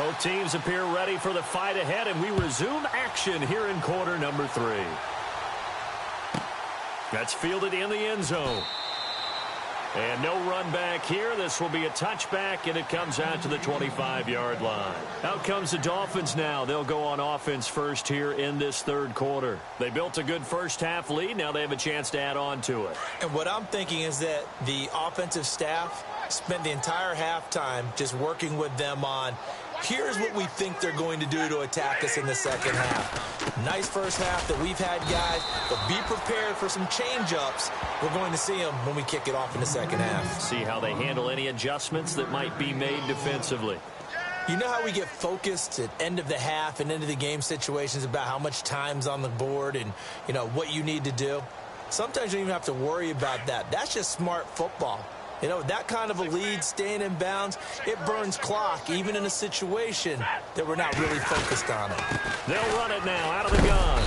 Both teams appear ready for the fight ahead, and we resume action here in quarter number 3. That's fielded in the end zone. And no run back here. This will be a touchback, and it comes out to the 25-yard line. Out comes the Dolphins now. They'll go on offense first here in this third quarter. They built a good first-half lead. Now they have a chance to add on to it. And what I'm thinking is that the offensive staff spent the entire halftime just working with them on, here's what we think they're going to do to attack us in the second half. Nice first half that we've had, guys, but be prepared for some change-ups. We're going to see them when we kick it off in the second half. See how they handle any adjustments that might be made defensively. You know how we get focused at end of the half and end of the game situations about how much time's on the board and, you know, what you need to do? Sometimes you don't even have to worry about that. That's just smart football. You know, that kind of a lead, staying in bounds, it burns clock, even in a situation that we're not really focused on it. They'll run it now out of the gun.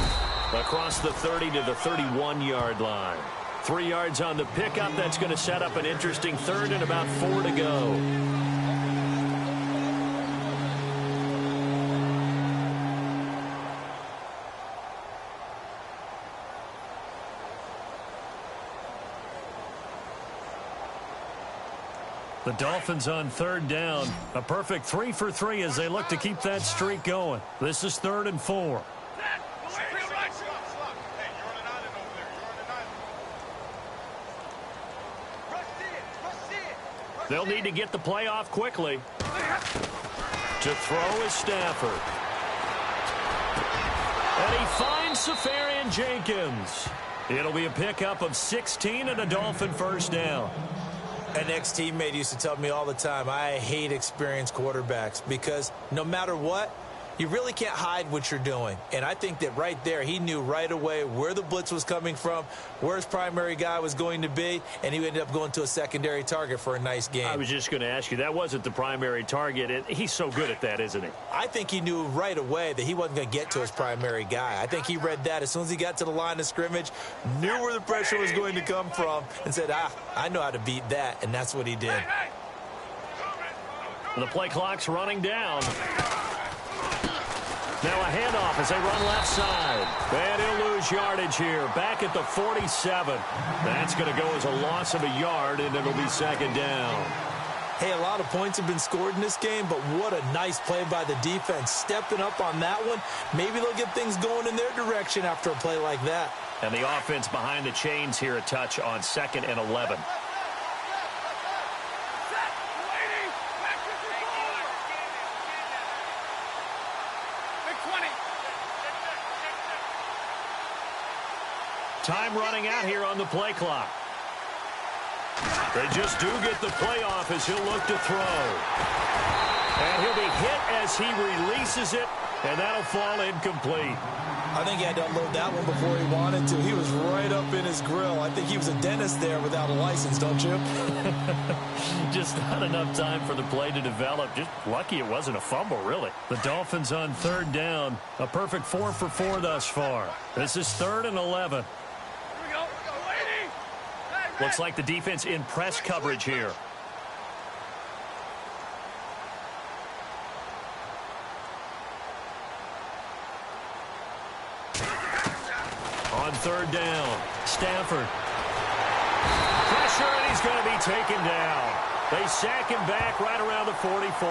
Across the 30 to the 31-yard line. 3 yards on the pickup. That's going to set up an interesting third and about 4 to go. The Dolphins on third down. A perfect 3 for 3 as they look to keep that streak going. This is 3rd and 4. They'll need to get the play off quickly. To throw is Stafford. And he finds Safarian Jenkins. It'll be a pickup of 16 and a Dolphin first down. An ex-teammate used to tell me all the time, I hate experienced quarterbacks because no matter what, you really can't hide what you're doing. And I think that right there, he knew right away where the blitz was coming from, where his primary guy was going to be, and he ended up going to a secondary target for a nice game. I was just going to ask you, that wasn't the primary target. He's so good at that, isn't he? I think he knew right away that he wasn't going to get to his primary guy. I think he read that as soon as he got to the line of scrimmage, knew where the pressure was going to come from, and said, I know how to beat that, and that's what he did. The play clock's running down. Now a handoff as they run left side. And he'll lose yardage here. Back at the 47. That's going to go as a loss of a yard, and it'll be second down. Hey, a lot of points have been scored in this game, but what a nice play by the defense. Stepping up on that one. Maybe they'll get things going in their direction after a play like that. And the offense behind the chains here, a touch on 2nd and 11. Time running out here on the play clock. They just do get the play off as he'll look to throw. And he'll be hit as he releases it, and that'll fall incomplete. I think he had to unload that one before he wanted to. He was right up in his grill. I think he was a dentist there without a license, don't you? Just not enough time for the play to develop. Just lucky it wasn't a fumble, really. The Dolphins on third down. A perfect 4 for 4 thus far. This is 3rd and 11. Looks like the defense in press coverage here. On third down, Stafford. Pressure, and he's going to be taken down. They sack him back right around the 44.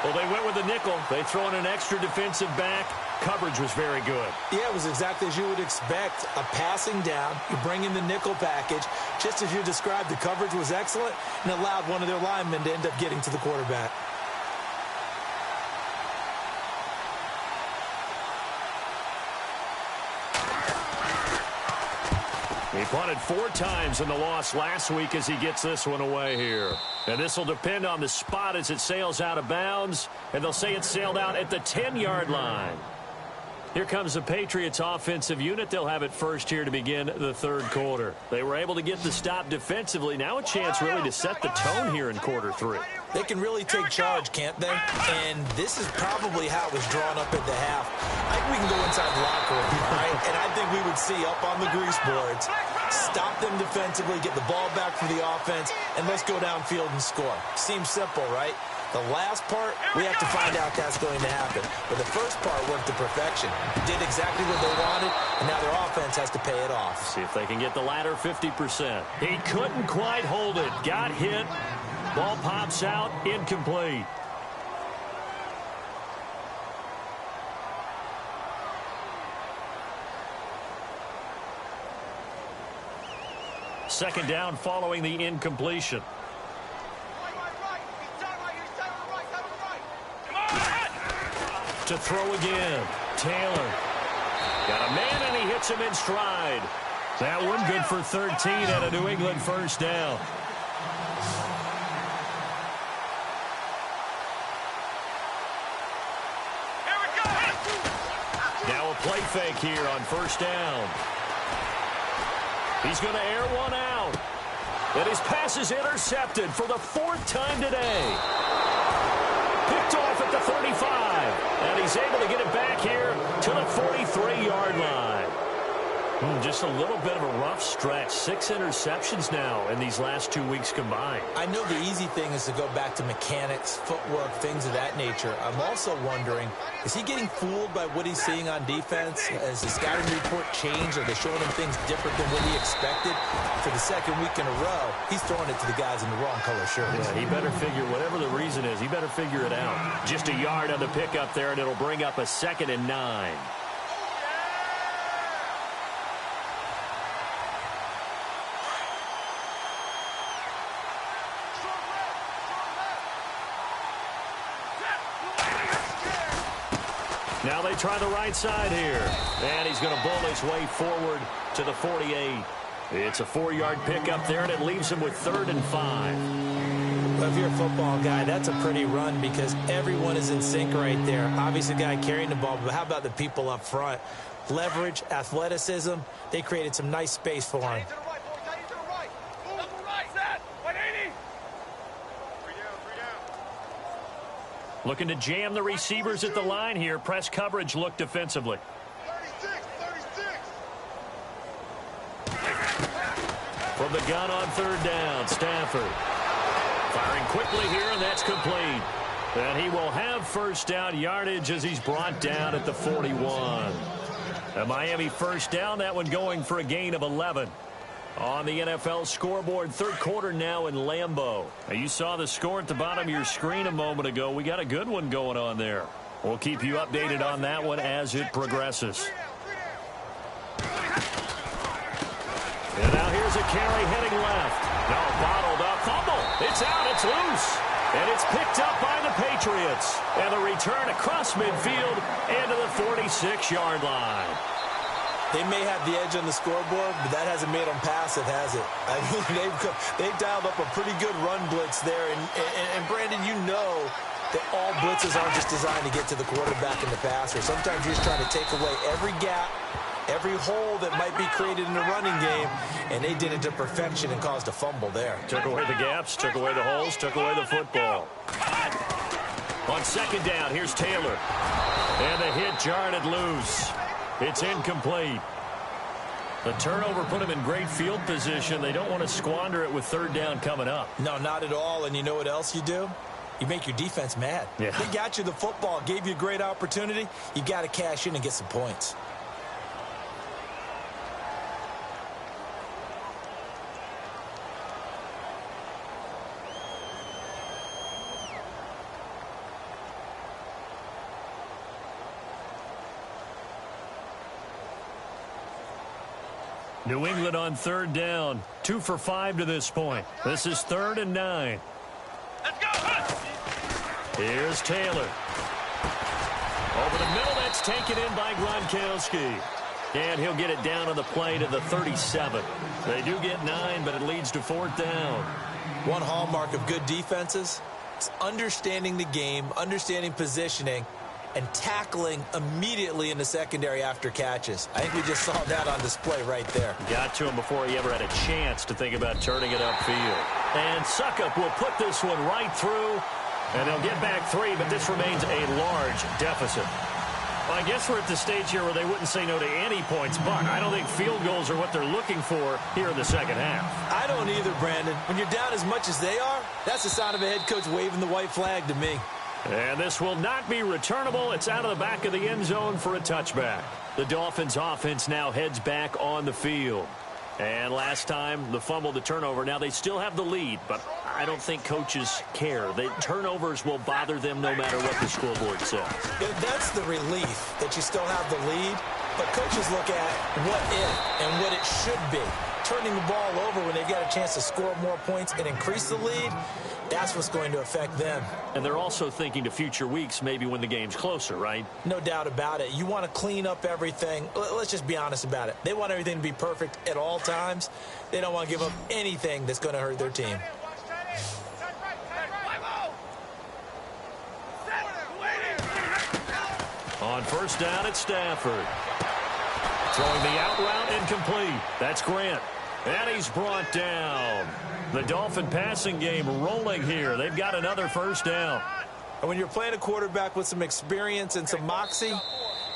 Well, they went with the nickel. They throw in an extra defensive back. Coverage was very good. Yeah, it was exactly as you would expect. A passing down. You bring in the nickel package. Just as you described, the coverage was excellent and allowed one of their linemen to end up getting to the quarterback. He punted 4 times in the loss last week as he gets this one away here. And this will depend on the spot as it sails out of bounds. And they'll say it sailed out at the 10-yard line. Here comes the Patriots offensive unit. They'll have it first here to begin the third quarter. They were able to get the stop defensively. Now a chance really to set the tone here in quarter 3. They can really take charge, can't they? And this is probably how it was drawn up at the half. I think we can go inside the locker room, all right? And I think we would see up on the grease boards, stop them defensively, get the ball back for the offense, and let's go downfield and score. Seems simple, right? The last part, we have to find out that's going to happen. But the first part worked to perfection. Did exactly what they wanted, and now their offense has to pay it off. See if they can get the latter 50%. He couldn't quite hold it. Got hit. Ball pops out. Incomplete. Second down following the incompletion. To throw again. Taylor. Got a man, and he hits him in stride. That one good for 13 and a New England first down. Now a play fake here on first down. He's going to air one out. And his pass is intercepted for the fourth time today. Picked off at the 35. And he's able to get it back here to the 43-yard line. Just a little bit of a rough stretch. 6 interceptions now in these last 2 weeks combined. I know the easy thing is to go back to mechanics, footwork, things of that nature. I'm also wondering, is he getting fooled by what he's seeing on defense? Has the scouting report changed? Are they showing him things different than what he expected? For the second week in a row, he's throwing it to the guys in the wrong color shirts. Yeah, he better figure, whatever the reason is, he better figure it out. Just a yard on the pickup there, and it'll bring up a 2nd and 9. Now they try the right side here. And he's going to bowl his way forward to the 48. It's a 4-yard pickup there, and it leaves him with 3rd and 5. Well, if you're a football guy, that's a pretty run because everyone is in sync right there. Obviously, the guy carrying the ball, but how about the people up front? Leverage, athleticism, they created some nice space for him. Looking to jam the receivers at the line here. Press coverage look defensively. 36. From the gun on 3rd down, Stafford. Firing quickly here, and that's complete. And he will have first down yardage as he's brought down at the 41. A Miami first down, that one going for a gain of 11. On the NFL scoreboard, 3rd quarter now in Lambeau. Now, you saw the score at the bottom of your screen a moment ago. We got a good one going on there. We'll keep you updated on that one as it progresses. And now here's a carry heading left. No, bottled up. Fumble. It's out. It's loose. And it's picked up by the Patriots. And the return across midfield and to the 46-yard line. They may have the edge on the scoreboard, but that hasn't made them passive, has it? I mean, they've dialed up a pretty good run blitz there. And Brandon, you know that all blitzes aren't just designed to get to the quarterback and the passer. Sometimes you're just trying to take away every gap, every hole that might be created in the running game, and they did it to perfection and caused a fumble there. Took away the gaps, took away the holes, took away the football. On 2nd down, here's Taylor. And the hit jarred it loose. It's incomplete. The turnover put him in great field position. They don't want to squander it with 3rd down coming up. No, not at all. And you know what else you do? You make your defense mad. Yeah. They got you the football, gave you a great opportunity. You got to cash in and get some points. New England on 3rd down. 2 for 5 to this point. This is 3rd and 9. Let's go. Here's Taylor. Over the middle, that's taken in by Gronkowski. And he'll get it down on the play to the 37. They do get 9, but it leads to 4th down. One hallmark of good defenses is understanding the game, understanding positioning, and tackling immediately in the secondary after catches. I think we just saw that on display right there. Got to him before he ever had a chance to think about turning it upfield. And Suckup will put this one right through, and they'll get back 3, but this remains a large deficit. Well, I guess we're at the stage here where they wouldn't say no to any points, but I don't think field goals are what they're looking for here in the second half. I don't either, Brandon. When you're down as much as they are, that's the sign of a head coach waving the white flag to me. And this will not be returnable. It's out of the back of the end zone for a touchback. The Dolphins offense now heads back on the field. And last time, the fumble, the turnover. Now they still have the lead, but I don't think coaches care. The turnovers will bother them no matter what the scoreboard says. That's the relief that you still have the lead, but coaches look at what if and what it should be. Turning the ball over when they get a chance to score more points and increase the lead, that's what's going to affect them. And they're also thinking to future weeks, maybe when the game's closer, right? No doubt about it. You want to clean up everything. Let's just be honest about it. They want everything to be perfect at all times. They don't want to give up anything that's going to hurt their team. On first down, it's Stafford. Throwing the out route incomplete. That's Grant. And he's brought down. The Dolphin passing game rolling here. They've got another first down. And when you're playing a quarterback with some experience and some moxie,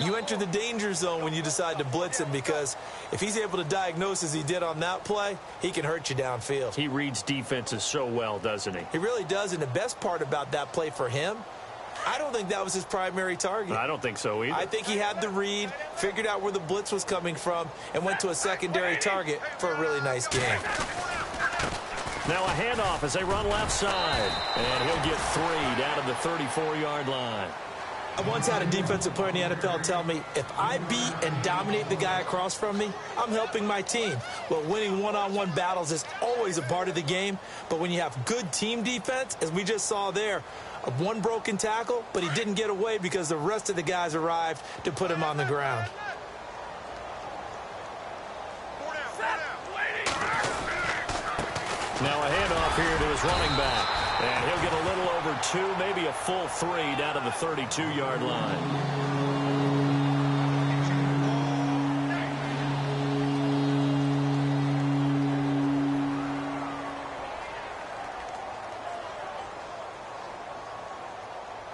you enter the danger zone when you decide to blitz him, because if he's able to diagnose as he did on that play, he can hurt you downfield. He reads defenses so well, doesn't he? He really does, and the best part about that play for him, I don't think that was his primary target. I don't think so either. I think he had the read, figured out where the blitz was coming from, and went to a secondary target for a really nice game. Now a handoff as they run left side. And he'll get 3 down to the 34-yard line. I once had a defensive player in the NFL tell me, if I beat and dominate the guy across from me, I'm helping my team. Well, winning one-on-one battles is always a part of the game, but when you have good team defense, as we just saw there, one broken tackle, but he didn't get away because the rest of the guys arrived to put him on the ground. Now a handoff here to his running back. And he'll get a little over 2, maybe a full 3 down to the 32-yard line.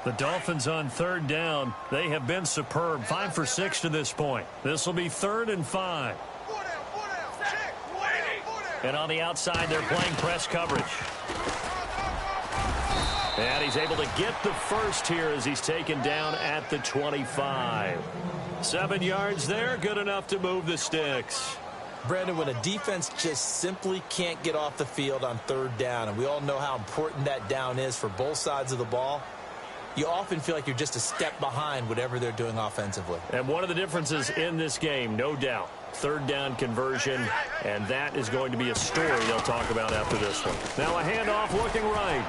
The Dolphins on third down. They have been superb. 5 for 6 to this point. This will be 3rd and 5. And on the outside, they're playing press coverage. And he's able to get the first here as he's taken down at the 25. 7 yards there, good enough to move the sticks. Brandon, when a defense just simply can't get off the field on third down, and we all know how important that down is for both sides of the ball, you often feel like you're just a step behind whatever they're doing offensively. And one of the differences in this game, no doubt, third down conversion, and that is going to be a story they'll talk about after this one. Now a handoff looking right.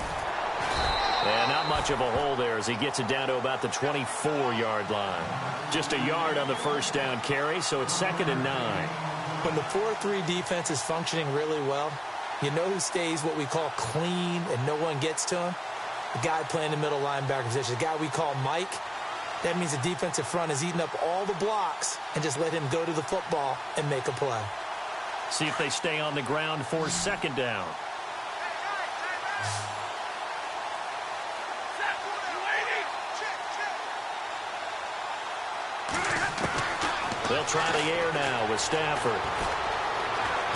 And not much of a hole there as he gets it down to about the 24-yard line. Just a yard on the first down carry, so it's 2nd and 9. When the 4-3 defense is functioning really well, you know who stays what we call clean and no one gets to him? The guy playing the middle linebacker position, the guy we call Mike. That means the defensive front is eating up all the blocks and just let him go to the football and make a play. See if they stay on the ground for 2nd down. They'll try the air now with Stafford.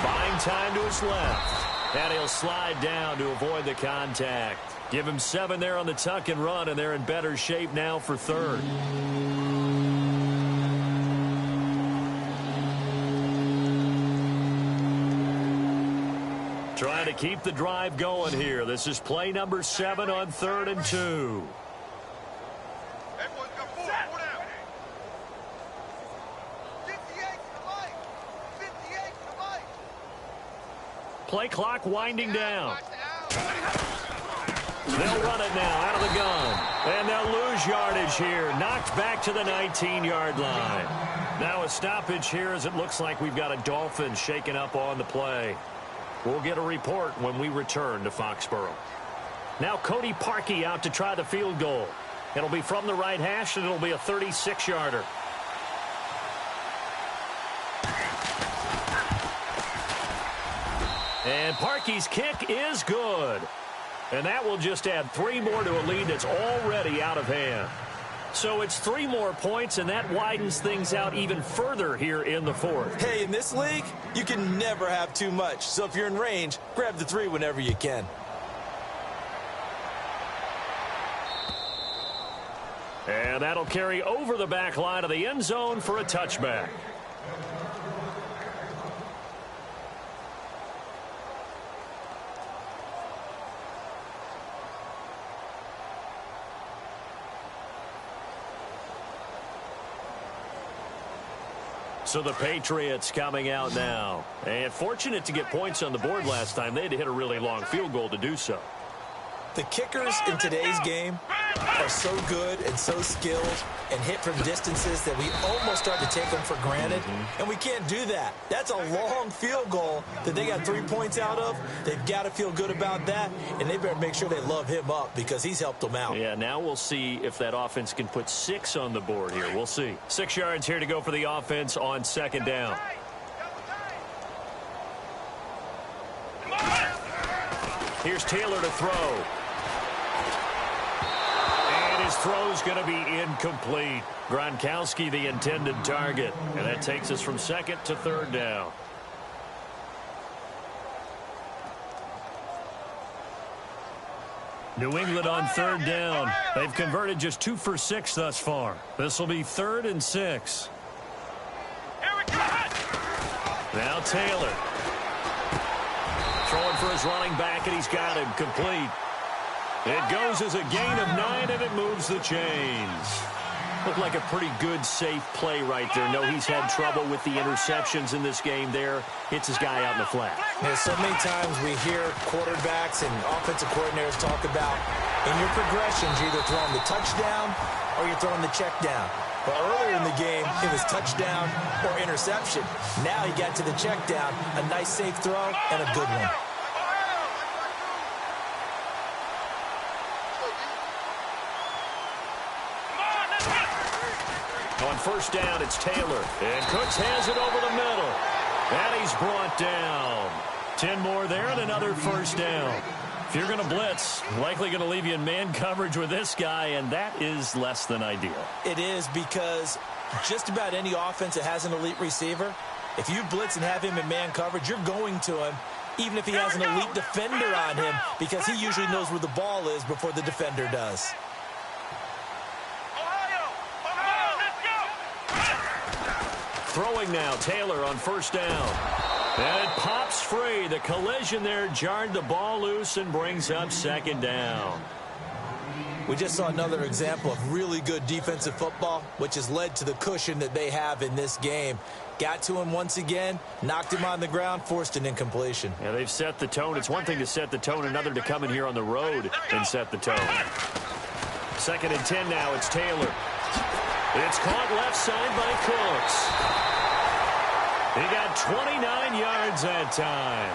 Buying time to his left. And he'll slide down to avoid the contact. Give him 7 there on the tuck and run, and they're in better shape now for 3rd. Trying to keep the drive going here. This is play number 7 on 3rd and 2. Play clock winding down. They'll run it now out of the gun. And they'll lose yardage here. Knocked back to the 19-yard line. Now a stoppage here as it looks like we've got a Dolphin shaken up on the play. We'll get a report when we return to Foxborough. Now Cody Parkey out to try the field goal. It'll be from the right hash, and it'll be a 36-yarder. And Parkey's kick is good. And that will just add 3 more to a lead that's already out of hand. So it's 3 more points, and that widens things out even further here in the fourth. Hey, in this league, you can never have too much. So if you're in range, grab the 3 whenever you can. And that'll carry over the back line of the end zone for a touchback. So the Patriots coming out now. And fortunate to get points on the board last time. They had to hit a really long field goal to do so. The kickers in today's game are so good and so skilled and hit from distances that we almost start to take them for granted. And we can't do that. That's a long field goal that they got 3 points out of. They've got to feel good about that, and they better make sure they love him up because he's helped them out. Yeah, now we'll see if that offense can put 6 on the board here. We'll see. 6 yards here to go for the offense on 2nd down. Here's Taylor to throw. His throw's going to be incomplete. Gronkowski, the intended target. And that takes us from 2nd to 3rd down. New England on 3rd down. They've converted just 2 for 6 thus far. This will be 3rd and 6. Now Taylor. Throwing for his running back, and he's got him complete. It goes as a gain of 9, and it moves the chains. Looked like a pretty good, safe play right there. No, he's had trouble with the interceptions in this game there. Hits his guy out in the flat. There's so many times we hear quarterbacks and offensive coordinators talk about in your progressions, you're either throwing the touchdown or you're throwing the check down. But earlier in the game, it was touchdown or interception. Now he got to the check down, a nice safe throw and a good one. On 1st down, it's Taylor. And Cooks has it over the middle. And he's brought down. 10 more there and another 1st down. If you're going to blitz, likely going to leave you in man coverage with this guy, and that is less than ideal. It is because just about any offense that has an elite receiver, if you blitz and have him in man coverage, you're going to him, even if he has an elite defender on him, because he usually knows where the ball is before the defender does. Throwing now, Taylor on 1st down. And it pops free. The collision there jarred the ball loose and brings up 2nd down. We just saw another example of really good defensive football, which has led to the cushion that they have in this game. Got to him once again, knocked him on the ground, forced an incompletion. Yeah, they've set the tone. It's one thing to set the tone, another to come in here on the road and set the tone. 2nd and 10 now, it's Taylor. It's caught left side by Cooks. He got 29 yards that time.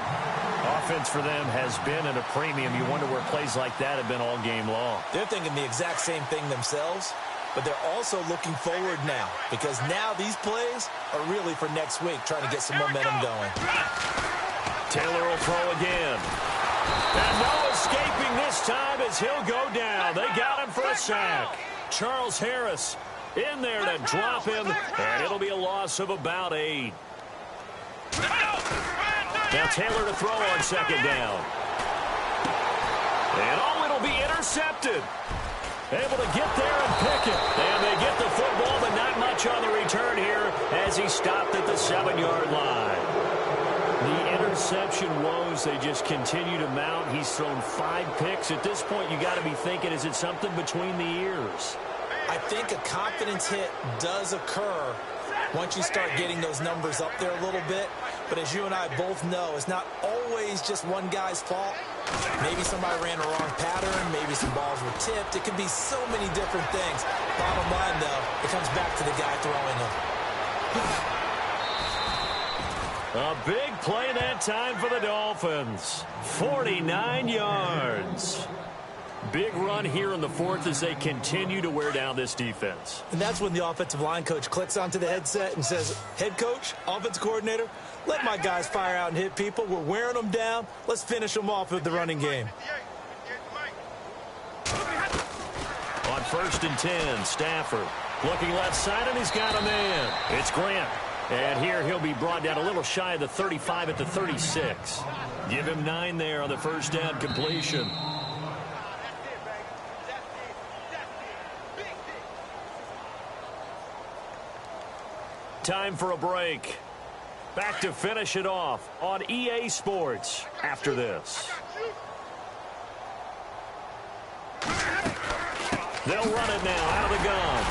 Offense for them has been at a premium. You wonder where plays like that have been all game long. They're thinking the exact same thing themselves, but they're also looking forward now because now these plays are really for next week, trying to get some momentum going. Taylor will throw again. And no escaping this time as he'll go down. They got him for a sack. Charles Harris in there to drop him, and it'll be a loss of about 8. Now Taylor to throw on 2nd down. And oh, it'll be intercepted. Able to get there and pick it. And they get the football, but not much on the return here as he stopped at the 7-yard line. The interception woes, they just continue to mount. He's thrown 5 picks. At this point, you got to be thinking, is it something between the ears? I think a confidence hit does occur once you start getting those numbers up there a little bit. But as you and I both know, it's not always just one guy's fault. Maybe somebody ran a wrong pattern. Maybe some balls were tipped. It could be so many different things. Bottom line, though, it comes back to the guy throwing them. A big play that time for the Dolphins. 49 yards. Big run here in the 4th as they continue to wear down this defense. And that's when the offensive line coach clicks onto the headset and says, head coach, offensive coordinator, let my guys fire out and hit people. We're wearing them down. Let's finish them off with the running game. On 1st and 10. Stafford looking left side, and he's got a man. It's Grant. And here he'll be brought down a little shy of the 35 at the 36. Give him 9 there on the first down completion. Time for a break. Back to finish it off on EA Sports after this. They'll run it now out of the gun.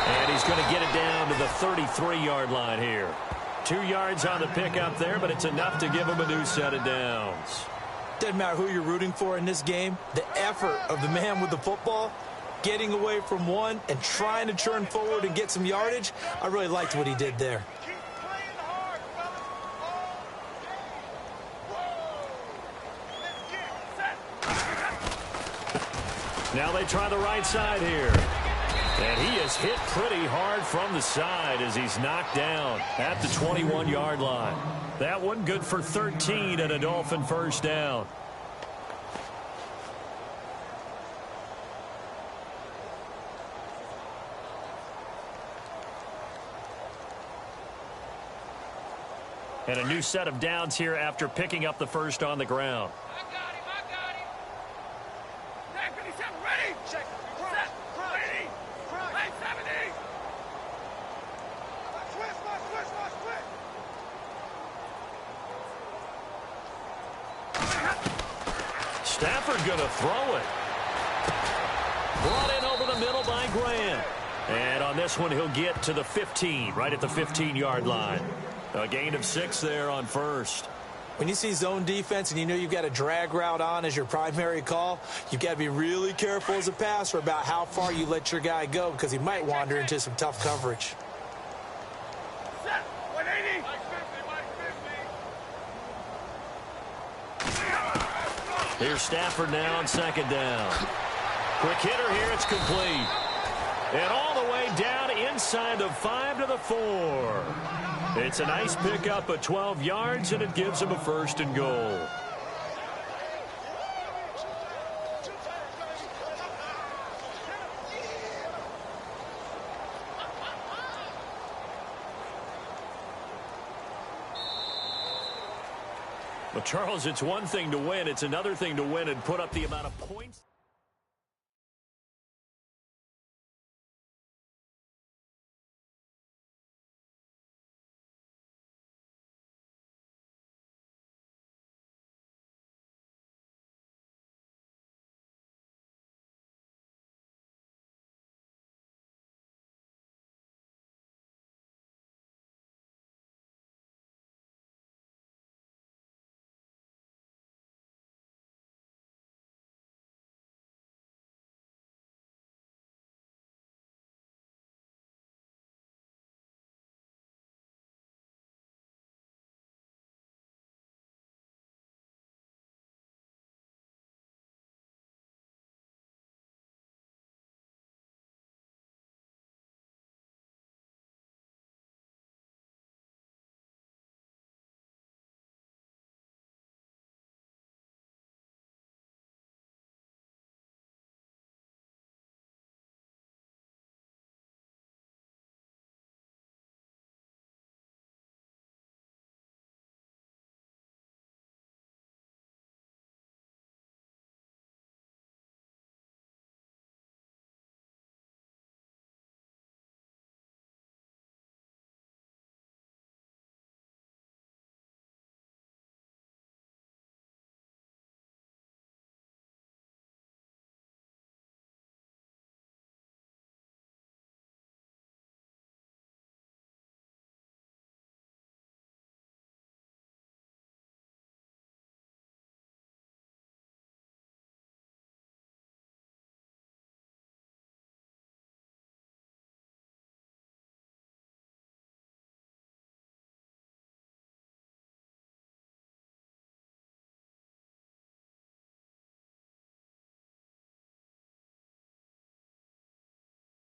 And he's going to get it down to the 33-yard line here. 2 yards on the pickup there, but it's enough to give him a new set of downs. Doesn't matter who you're rooting for in this game. The effort of the man with the football, getting away from one and trying to turn forward and get some yardage, I really liked what he did there. Now they try the right side here. And he is hit pretty hard from the side as he's knocked down at the 21-yard line. That one good for 13 and a Dolphin first down. And a new set of downs here after picking up the first on the ground. I got him. Hey, 57, ready? Check. Set. Ready. Hey, 70. Switch. Stafford going to throw it. Brought in over the middle by Grant. And on this one, he'll get to the 15, right at the 15-yard line. A gain of 6 there on first. When you see zone defense and you know you've got a drag route on as your primary call, you've got to be really careful as a passer about how far you let your guy go because he might wander into some tough coverage. Set. 180. Here's Stafford now on second down. Quick hitter here. It's complete. And all the way down inside the 5 to the 4. It's a nice pickup of 12 yards, and it gives him a 1st and goal. Well, Charles, it's one thing to win. It's another thing to win and put up the amount of points.